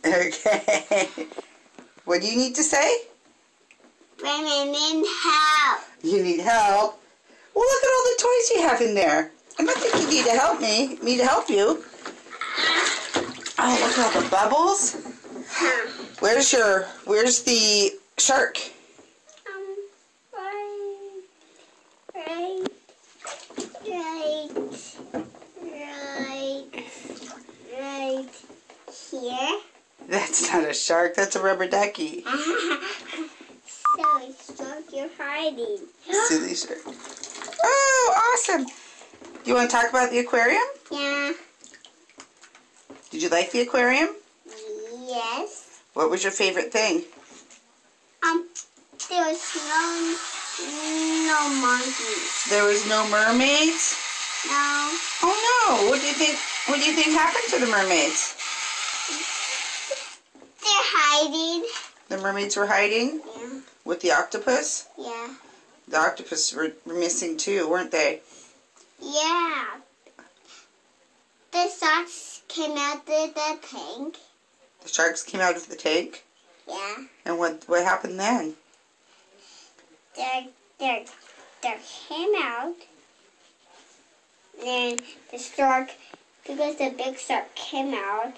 Okay. What do you need to say? I need help. You need help? Well, look at all the toys you have in there. I don't think you need to help me to help you. Oh, look at all the bubbles. Where's the shark? Right here. That's not a shark, that's a rubber ducky. So it's shark you're hiding. Silly shark. Oh, awesome. You want to talk about the aquarium? Yeah. Did you like the aquarium? Yes. What was your favorite thing? There was no monkeys. There was no mermaids? No. Oh no. What do you think happened to the mermaids? They're hiding. The mermaids were hiding? Yeah. With the octopus? Yeah. The octopus were missing too, weren't they? Yeah. The sharks came out of the tank. The sharks came out of the tank? Yeah. And what happened then? They came out. Then the shark, because the big shark came out,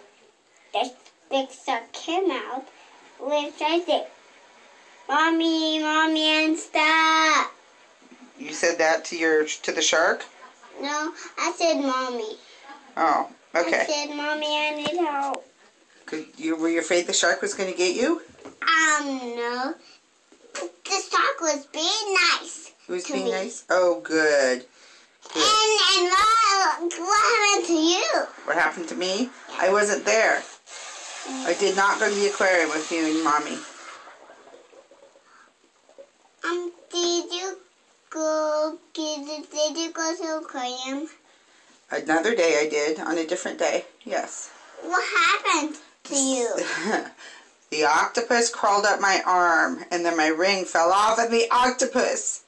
went right there. Mommy, and stop. You said that to the shark? No, I said mommy. Oh, okay. I said, Mommy, I need help. Were you afraid the shark was going to get you? No. The shark was being nice. It was to being me. nice? Oh, good. And what happened to you? What happened to me? I wasn't there. I did not go to the aquarium with you and Mommy. Did you go to the aquarium? Another day I did, on a different day, yes. What happened to you? The octopus crawled up my arm, and then my ring fell off of the octopus.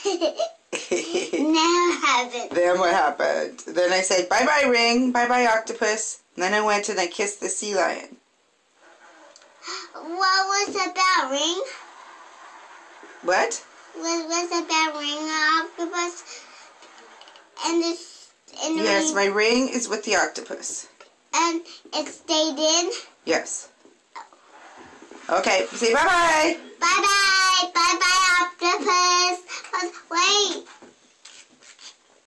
Never happened. Then what happened? Then I said, bye-bye ring, bye-bye octopus. And then I went and I kissed the sea lion. What was about ring? What? What was about ring octopus? And Yes, my ring is with the octopus. And it stayed in? Yes. Okay, say bye-bye. Bye-bye. Bye-bye, octopus. Wait.